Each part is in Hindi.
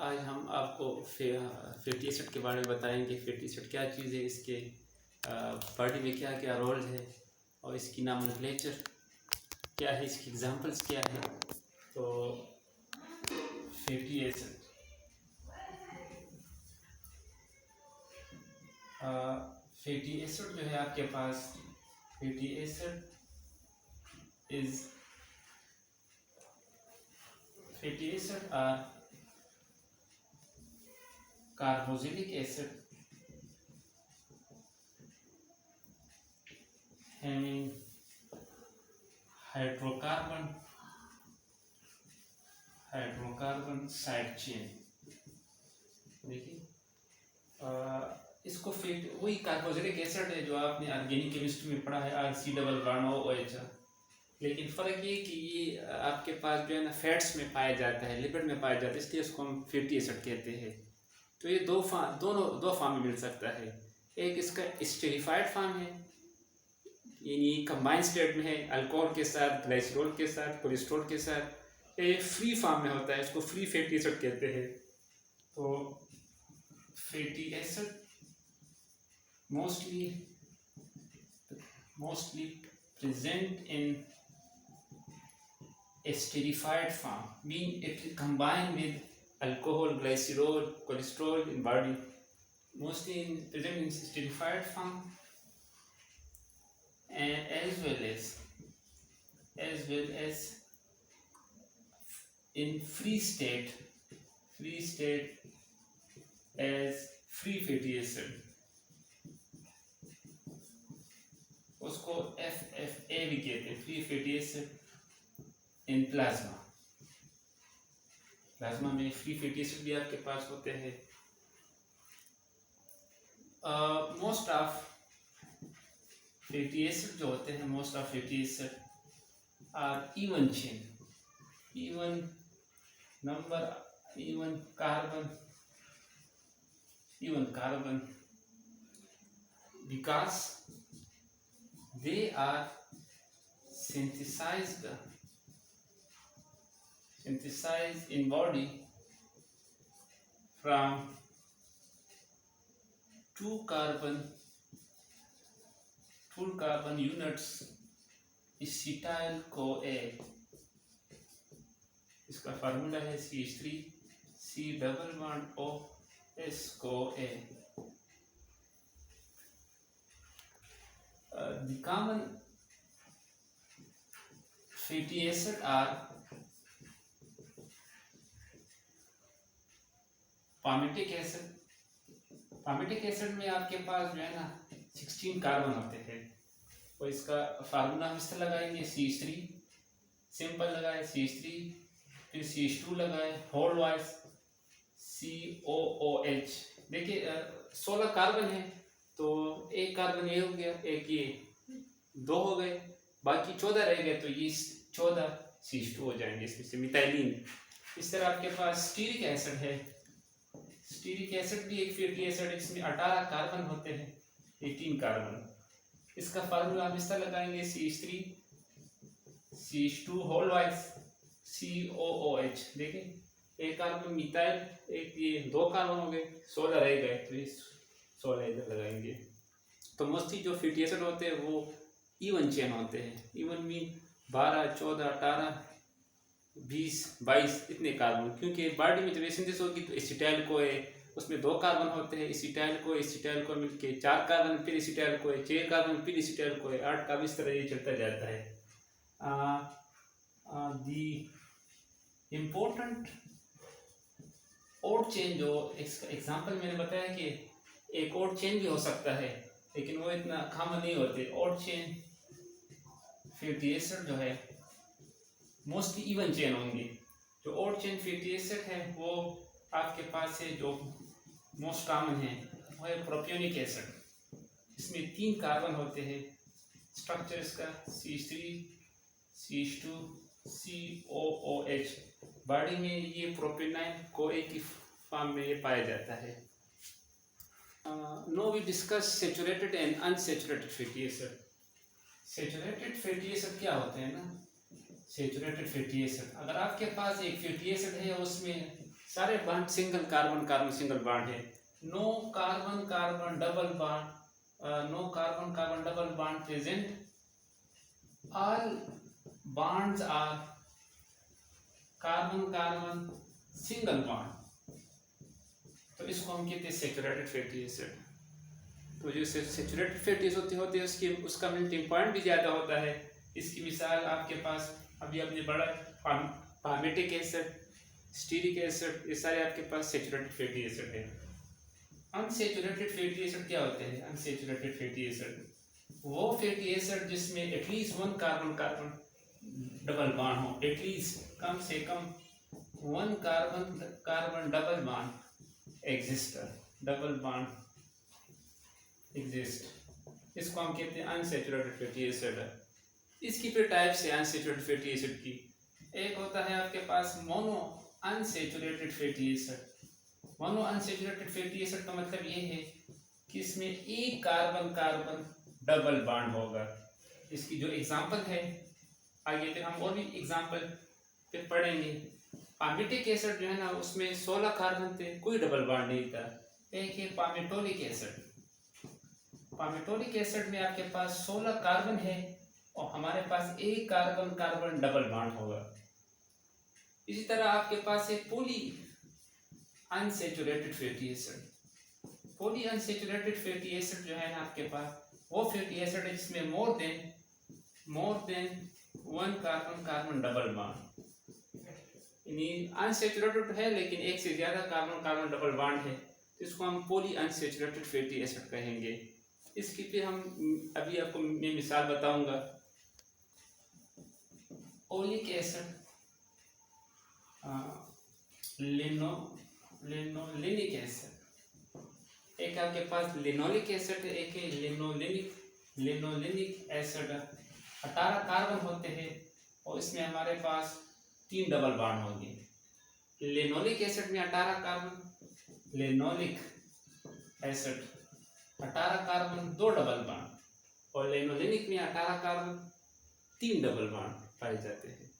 आज हम आपको फैटी एसिड के बारे में बताएंगे। फैटी एसिड क्या चीज़ है, इसके बॉडी में क्या क्या रोल है और इसकी नॉमेनक्लेचर क्या है, इसकी एग्जांपल्स क्या है। तो फैटी एसिड फैटी एसिड जो है आपके पास, fatty acid are carboxylic acid having hydrocarbon side chain. देखिए इसको फैट वही कार्बोक्सिलिक एसिड है जो आपने ऑर्गेनिक केमिस्ट्री में पढ़ा है, RC+OH। लेकिन फ़र्क ये कि ये आपके पास जो है ना फैट्स में पाया जाता है, लिपिड में पाया जाता है, इसलिए इसको हम फैटी एसिड कहते हैं। तो ये दो फॉर्म में मिल सकता है। एक इसका स्टेरिफाइड फॉर्म है, यानी कंबाइन स्टेट में है अल्कोहल के साथ, ग्लाइसरॉल के साथ, कोलेस्ट्रॉल के साथ। ये फ्री फॉर्म में होता है, इसको फ्री फैटी एसिड कहते हैं। तो fatty acid mostly present in esterified form, meaning it combined with alcohol, glycerol, cholesterol in body, mostly present in esterified form, and as well as in free state as free fatty acid, उसको FFA भी कहते हैं, free fatty acid in plasma में फ्री फैटी एसिड भी आपके पास होते हैं। मोस्ट ऑफ फैटी एसिड जो होते हैं, most of fatty acid are even chain, even carbon because they are synthesized in body from two carbon units acetyl CoA। इसका फार्मूला है CH3C++OS CoA। The common fatty acid are palmitic acid। palmitic acid में आपके पास जो है ना 16 कार्बन होते हैं, तो इसका फार्मूला हम इससे लगाएंगे CH3, सिंपल लगाए CH3, फिर CH2 लगाए, होल वाइज COOH। देखिए 16 कार्बन है, तो एक कार्बन ये हो गया, एक ये 2 हो गए, बाकी 14 रह गए, तो ये 14 CH2 हो जाएंगे, इसमें से मिथाइलिन। इस तरह आपके पास स्टीरिक एसिड है, स्टीरिक एसिड भी एक फैटी एसिड है, इसमें 18 कार्बन होते हैं, 18 कार्बन। इसका फार्मूला हम इस तरह लगाएंगे CH3 CH2 whole wise COOH। देखिए एक कार्बन मिथाइल, एक ये 2 कार्बन हो गए, 16 रह गए, तो ये 16 इधर लगाएंगे। तो मोस्टली जो फैटी एसिड होते हैं वो इवन चेन होते हैं। इवन मीन 12, 14, 18, 20, 22 इतने कार्बन, क्योंकि बॉडी में जब सिंथेसिस होगी तो एसिटाइल को है, उसमें 2 कार्बन होते हैं, एसिटाइल को मिलके 4 कार्बन, फिर एसिटाइल को है 6 कार्बन, फिर एसिटाइल को है 8 कार्बन, इस तरह ये चलता जाता है। दी इम्पोर्टेंट ओड चेन, जो एग्जाम्पल मैंने बताया कि एक ओड चेन भी हो सकता है, लेकिन वो इतना कॉमन नहीं होते। ओड चेन फैटी एसिड जो है मोस्टली इवन चेन होंगे। जो ओड चेन फैटी एसिड है वो आपके पास है, जो मोस्ट कॉमन है वो है प्रोपियोनिक एसिड। इसमें 3 कार्बन होते हैं, स्ट्रक्चर इसका CH3 CH2 COOH। बॉडी में ये प्रोपेनाइल CoA की फॉर्म में ये पाया जाता है। Now we discuss saturated and unsaturated fatty acid। Saturated fatty acid क्या होते हैं ना, सैचुरेटेड फैटी एसिड, अगर आपके पास एक फैटी एसिड है उसमें सारे bond single carbon carbon single bond है। No carbon carbon double bond, no carbon carbon double bond present, all bonds are carbon carbon single bond. तो इसको हम कहते हैं सैचुरेटेड फैटी एसिड। तो जो सैचुरेटेड फैटी एसिड होते हैं उसकी उसका मेल्टिंग पॉइंट भी ज़्यादा होता है। इसकी मिसाल आपके पास अभी अपने बड़ा पामेटिक एसिड, स्टीरिक एसिड, ये सारे आपके पास सैचुरेटेड फैटी एसिड है। अनसैचुरेटेड फैटी एसिड क्या होते हैं? अनसैचुरेटेड फैटी एसिड वो फैटी एसिड जिसमें at least one carbon carbon double bond हो, एटलीस्ट कम से कम one carbon carbon double bond exist, double bond exist. इसको हम कहते हैं अनसैचुरेटेड फैटी एसिड। इसकी फिर टाइप्स है अनसैचुरेटेड फैटी एसिड की। एक होता है आपके पास mono unsaturated fatty acid. Mono unsaturated fatty acid का मतलब ये है कि इसमें एक कार्बन कार्बन डबल बॉन्ड होगा। इसकी जो एग्जांपल है आगे फिर हम और भी एग्जांपल फिर पढ़ेंगे। पामेटिक एसिड जो है ना उसमें 16 कार्बन थे, कोई डबल बॉन्ड नहीं था। एक है पामेटोलिक एसिड। पामेटोलिक एसिड में आपके पास 16 कार्बन है और हमारे पास एक कार्बन कार्बन डबल बॉन्ड होगा। इसी तरह आपके पास एक poly unsaturated fatty acid. Poly unsaturated fatty acid जो है ना आपके पास वो फैटी एसिड है जिसमें more than one carbon carbon double bond, यानी अनसैचुरेटेड है लेकिन एक से ज्यादा कार्बन कार्बन डबल बॉन्ड है, तो इसको हम पॉली अनसैचुरेटेड फैटी एसिड कहेंगे। इसकी फिर हम अभी आपको मैं मिसाल बताऊंगा। Oleic acid, linolenic acid. एक आपके पास लिनोलिक एसिड है, एक है लिनोलिनिक एसिड। 18 कार्बन होते हैं और इसमें हमारे पास 3 डबल बॉन्ड होंगे। लिनोलिक एसिड में 18 carbon, linoleic acid 18 carbon 2 double bond, और लिनोलिनिक में 18 कार्बन 3 डबल बॉन्ड पाए जाते हैं।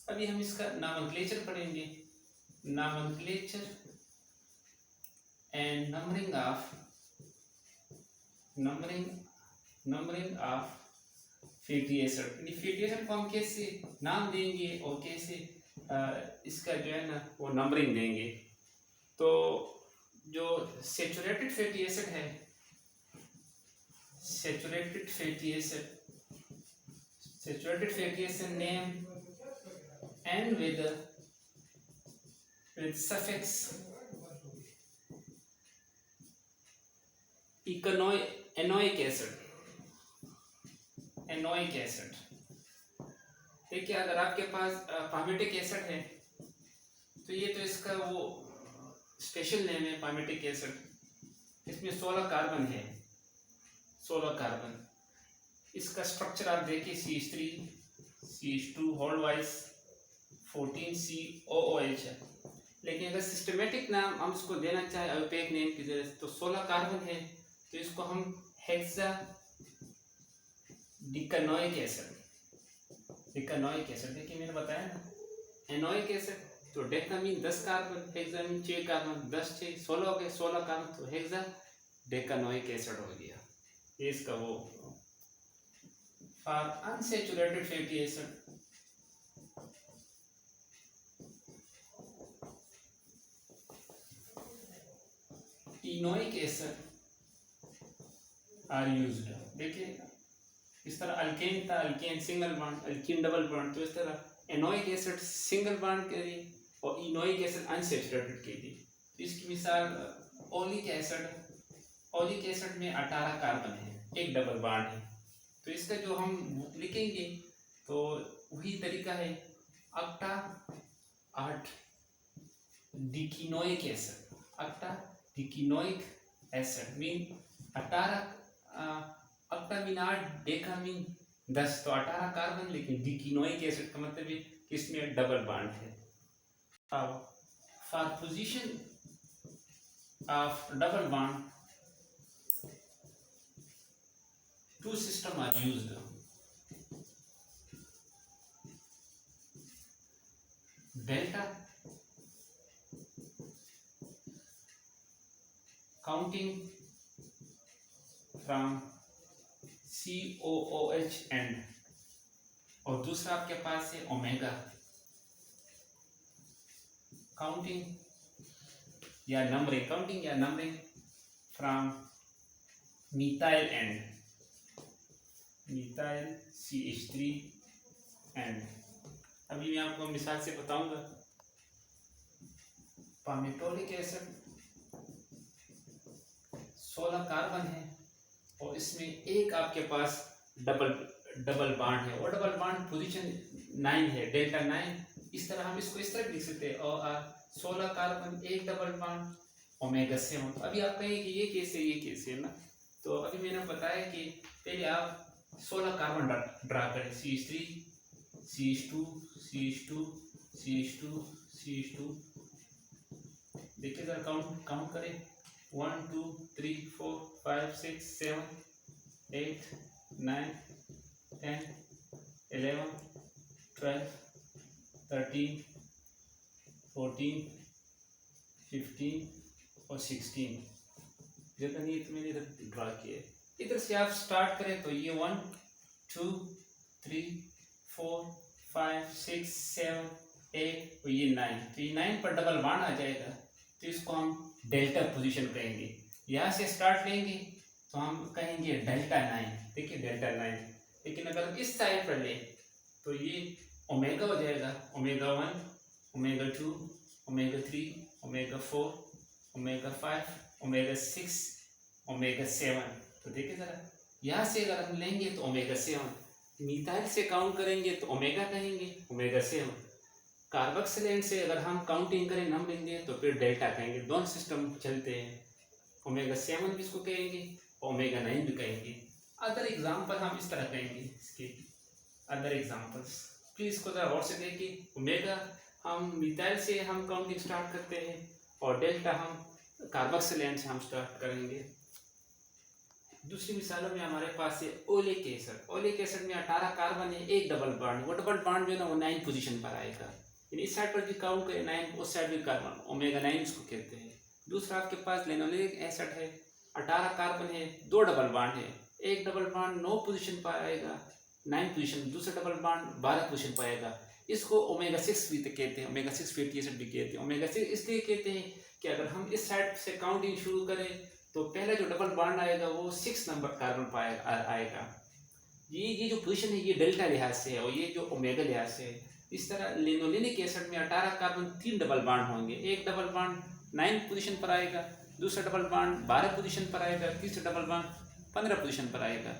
अभी हम इसका नॉमेनक्लेचर पढ़ेंगे। Nomenclature and numbering of fatty acid. Fatty acid को हम कैसे नाम देंगे और कैसे इसका जो है ना वो नंबरिंग देंगे। तो जो सैचुरेटेड फैटी एसिड है, saturated fatty acid name end with suffix anoic acid. Anoic acid देखिए, अगर आपके पास पामेटिक एसिड है तो ये तो इसका वो स्पेशल नेम है पामेटिक एसिड। इसमें 16 कार्बन है, 16 कार्बन। इसका स्ट्रक्चर आप देखिए CH3 CH2 hold wise 14COOH है। लेकिन अगर सिस्टमेटिक नाम हम उसको देना चाहे अल्पेक नेम की जगह तो 16 कार्बन है तो इसको हम हेक्सा डिकानोइक एसिड। डिकानोइक एसिड देखिए मैंने बताया ना, एनोइक एसिड तो Deka mean 10 carbon, hexa mean 6 carbon, 10 6 16 हो गए, 16 कार्बन तो हेक्सा डेकानोइक एसिड हो गया। ये इसका वो। For unsaturated fatty acid enoic acid are used. देखिए इस तरह अल्केन था, alkane single bond, alkene double bond, तो इस तरह एनोइक एसिड सिंगल बॉन्ड के लिए और इनोइक एसिड अनसैचुरेटेड के लिए। तो इसकी मिसाल ओलिक एसिड। ओलिक एसिड में 18 कार्बन है, एक डबल बॉन्ड है, तो इसका जो हम लिखेंगे तो वही तरीका है octa 8 decenoic acid. Octadecenoic acid mean 18 octa mean 8, deca mean 10, तो 18 कार्बन, लेकिन डिकिनोइक एसिड का मतलब है कि इसमें डबल बॉन्ड है। For position of double bond two system are used. Delta counting from COOH and, और दूसरा आपके पास है ओमेगा, काउंटिंग या numbering from methyl and, methyl CH3 and. अभी मैं आपको मिसाल से बताऊंगा। पामेटोलिक एसिड 16 कार्बन है और इसमें एक आपके पास डबल बॉन्ड है और डबल बॉन्ड पोजीशन 9 है, डेल्टा 9। इस तरह हम इसको इस तरह लिख सकते हैं, और 16 कार्बन एक डबल बॉन्ड ओमेगा 7। अभी आप कहेंगे कि ये कैसे है ना, तो अभी मैंने बताया कि पहले आप 16 कार्बन ड्रा करें, CH3 CH2 CH2 CH2 CH2। देखिए जरा काउंट करें, 1 2 3 4 5 6 7 8 9 10 11 12 13 14 15 और 16। जितना ये मैंने इधर ड्रा किया है, इधर से आप स्टार्ट करें तो ये 1 2 3 4 5 6 7 8 और ये 9, तो ये 9 पर डबल बॉन्ड आ जाएगा, तो इसको हम डेल्टा पोजीशन कहेंगे। यहाँ से स्टार्ट लेंगे तो हम कहेंगे डेल्टा 9, देखिए डेल्टा 9। लेकिन अगर हम इस साइड पर लें तो ये ओमेगा हो जाएगा, omega 1 omega 2 omega 3 omega 4 omega 5 omega 6 omega 7। तो देखिए ज़रा, यहाँ से अगर हम लेंगे तो ओमेगा 7, मिथाइल से काउंट करेंगे तो ओमेगा कहेंगे, ओमेगा 7। कार्बोक्सिल एंड से अगर हम काउंटिंग करें नंबरिंग दें तो फिर डेल्टा कहेंगे। दोनों सिस्टम चलते हैं, ओमेगा 7 भी इसको कहेंगे, ओमेगा 9 भी कहेंगे। अदर एग्जांपल हम इस तरह कहेंगे, इसके अदर एग्जांपल्स प्लीज इसको जरा और से देखिए। ओमेगा हम मिथाइल से हम काउंटिंग स्टार्ट करते हैं और डेल्टा हम कार्बोक्सिल एंड से हम स्टार्ट करेंगे। दूसरी मिसालों में हमारे पास है ओलिक एसिड। ओलिक एसिड में 18 कार्बन है, एक डबल बॉन्ड, वो डबल बॉन्ड जो है ना वो 9 पोजीशन पर आएगा। इस साइड पर भी काउंट करें 9, उस साइड भी कार्बन, ओमेगा 9 इसको कहते हैं। दूसरा आपके पास लेनोलिक एसिड है, 18 कार्बन है, 2 डबल बॉन्ड है, एक डबल बॉन्ड 9 पोजीशन पर आएगा, 9 पोजीशन, दूसरा डबल बॉन्ड 12 पोजीशन पर आएगा। इसको ओमेगा 6 भी कहते हैं, ओमेगा 6 फैटी एसिड भी कहते हैं। ओमेगा 6 इसलिए कहते हैं कि अगर हम इस साइड से काउंटिंग शुरू करें तो पहला जो डबल बॉन्ड आएगा वो 6 नंबर कार्बन पर आएगा। ये जो पोजीशन है ये डेल्टा लिहाज से है और ये जो ओमेगा लिहाज से है। इस तरह लेनोलिनिक एसिड में 18 कार्बन 3 डबल बॉन्ड होंगे, एक डबल बॉन्ड 9 पोजीशन पर आएगा, दूसरा डबल बॉन्ड 12 पोजीशन पर आएगा, तीसरा डबल बॉन्ड 15 पोजीशन पर आएगा।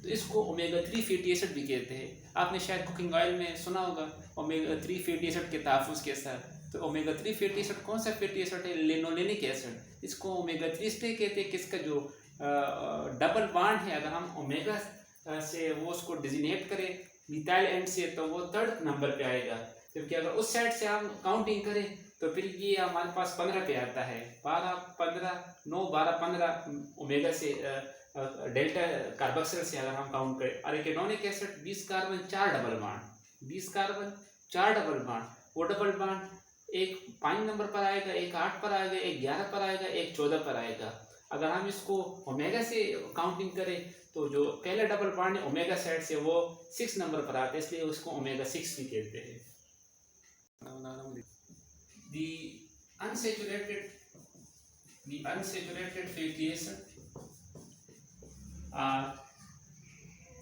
तो इसको ओमेगा 3 फैटी एसिड भी कहते हैं। आपने शायद कुकिंग ऑयल में सुना होगा ओमेगा 3 फैटी एसिड के तहफ़्फ़ुज़ के साथ। तो ओमेगा 3 फैटी एसिड कौन सा फैटी एसिड है? Linolenic acid. इसको ओमेगा 3 इसलिए कहते हैं कि इसका जो डबल बॉन्ड है, अगर हम ओमेगा से वो उसको डिजिनेट करें मिथाइल एंड से तो वो 3rd नंबर पे आएगा, जबकि अगर उस साइड से हम काउंटिंग करें तो फिर ये हमारे पास 15 पे आता है। 12 15 9 12 15 ओमेगा से डेल्टा कार्बोक्सिल से अगर हम काउंट करें। Arachidonic acid 20 carbon 4 double bond, 20 carbon 4 double bond, वो डबल बॉन्ड एक 5 नंबर पर आएगा, एक 8 पर आएगा, एक 11 पर आएगा, एक 14 पर आएगा। अगर हम इसको ओमेगा से काउंटिंग करें तो जो पहला डबल बॉन्ड है ओमेगा साइड से वो 6 नंबर पर आता है, इसलिए उसको ओमेगा 6 भी कहते हैं। The unsaturated fatty acid are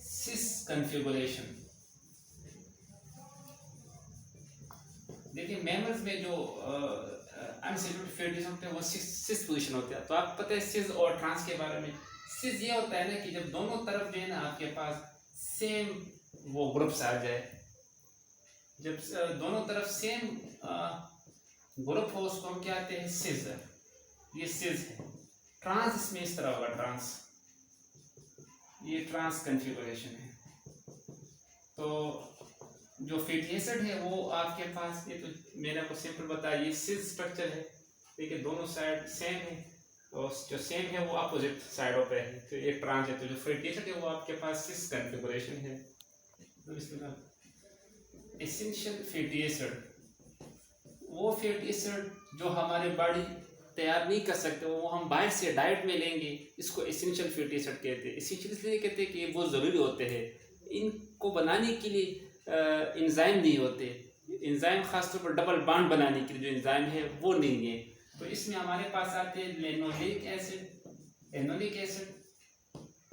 cis configuration। देखिए मैमल्स में जो अनसैचुरेटेड फैटी एसिड होते हैं वो सिस पोजीशन होते हैं। तो आप पता है सिस और ट्रांस के बारे में। सिस ये होता है ना कि जब दोनों तरफ जो है ना आपके पास सेम वो ग्रुप्स आ जाए, जब दोनों तरफ सेम ग्रुप हो उसको हम क्या कहते हैं? सिस। ये सिस है। ट्रांस इसमें इस तरह होगा, ट्रांस, ये ट्रांस कन्फिगरेशन है। तो जो फैटी एसिड है वो आपके पास, ये तो मैंने आपको सिंपल बताया, ये सिस स्ट्रक्चर है। देखिए दोनों साइड सेम है और जो सेम है वो अपोजिट साइडों पे है, तो एक ट्रांस है। तो जो फैटी एसिड है वो आपके पास सिस कन्फिगरेशन है। तो एसेंशियल फैटी एसिड वो फैटी एसिड जो हमारे बॉडी तैयार नहीं कर सकते, वो हम बाहर से डाइट में लेंगे, इसको एसेंशियल फैटी एसिड कहते हैं। एसेंशियल इसलिए कहते हैं कि ये बहुत ज़रूरी होते हैं, इनको बनाने के लिए एंजाइम नहीं होते। एंजाइम ख़ासतौर पर डबल बॉन्ड बनाने के लिए जो एंजाइम है वो नहीं है। तो इसमें हमारे पास आते हैं linoleic acid, एनोलिक acid,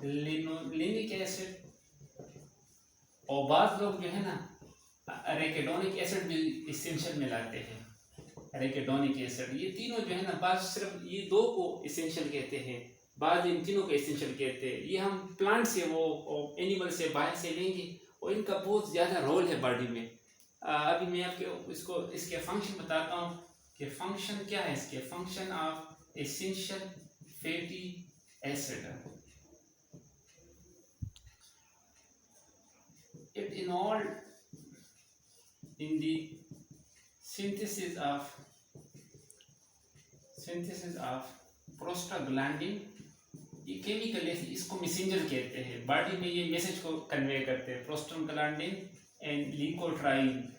linolenic acid, और बाद लोग जो है ना अरेकिडोनिक एसिड भी एसेंशियल में लाते हैं। अरेकिडोनिक एसिड, ये तीनों जो है ना, बाद सिर्फ ये दो को एसेंशियल कहते हैं, बाद इन तीनों को एसेंशियल कहते हैं। ये हम प्लांट से वो एनिमल से बाहर से लेंगे और इनका बहुत ज़्यादा रोल है बॉडी में। अभी मैं आपके इसके फंक्शन बताता हूँ कि फंक्शन क्या है। इसके function of essential fatty acid, it involved in the synthesis of prostaglandin। ये केमिकल है, इसको मैसेंजर कहते हैं, बॉडी में ये मैसेज को कन्वे करते हैं, प्रोस्टाग्लैंडिन एंड ल्यूकोट्राइन।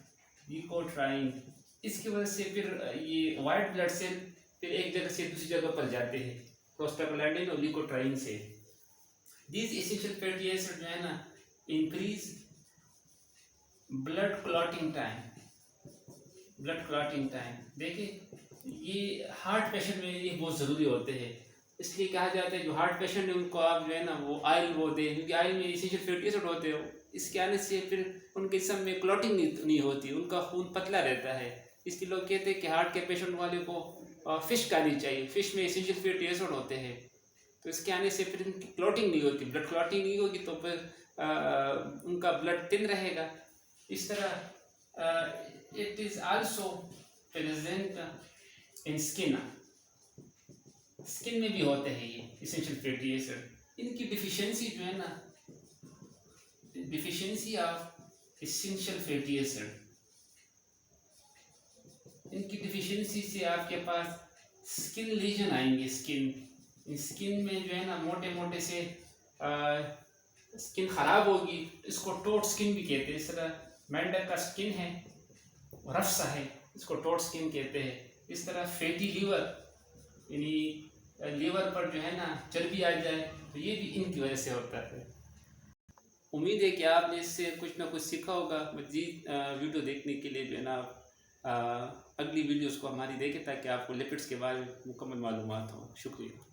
इसकी वजह से फिर ये वाइट ब्लड सेल फिर एक जगह से दूसरी जगह पर जाते हैं प्रोस्टाग्लैंडिन और ल्यूकोट्राइन से। दीज एसेंशियल फैटी एसिड जो है ना इंक्रीज ब्लड क्लॉटिंग टाइम। देखिए ये हार्ट पेशेंट में ये बहुत ज़रूरी होते हैं, इसलिए कहा जाता है जो हार्ट पेशेंट है उनको आप जो है ना वो ऑयल वो दें, क्योंकि ऑयल में एसेंशियल फैटी एसिड होते हो। इसके आने से फिर उनके जिस्म में क्लॉटिंग नहीं होती, उनका खून पतला रहता है। इसलिए लोग कहते हैं कि हार्ट के पेशेंट वाले को फ़िश खानी चाहिए, फ़िश में एसेंशियल फैटी एसिड होते हैं। तो इसके आने से फिर उनकी क्लॉटिंग नहीं होती, ब्लड क्लॉटिंग नहीं होगी तो फिर उनका ब्लड थिन रहेगा। इस तरह it is also present in skin में भी होते हैं ये एसेंशियल फैटी एसिड। इनकी डिफिशियंसी जो है ना, deficiency of essential fatty acid, इनकी डिफिशियंसी से आपके पास स्किन लीजन आएंगे। स्किन में जो है ना मोटे मोटे से स्किन खराब होगी, इसको टोट स्किन भी कहते हैं। इस तरह मेंढक का स्किन है रफ सा है, इसको टोट स्किन कहते हैं। इस तरह फैटी लीवर, यानी लीवर पर जो है ना चर्बी आ जाए, तो ये भी इनकी वजह से होता है। उम्मीद है कि आपने इससे कुछ ना कुछ सीखा होगा। मज़ीद वीडियो देखने के लिए जो है ना अगली वीडियोस को हमारी देखें, ताकि आपको लिपिड्स के बारे में मुकम्मल मालूमात हो। शुक्रिया।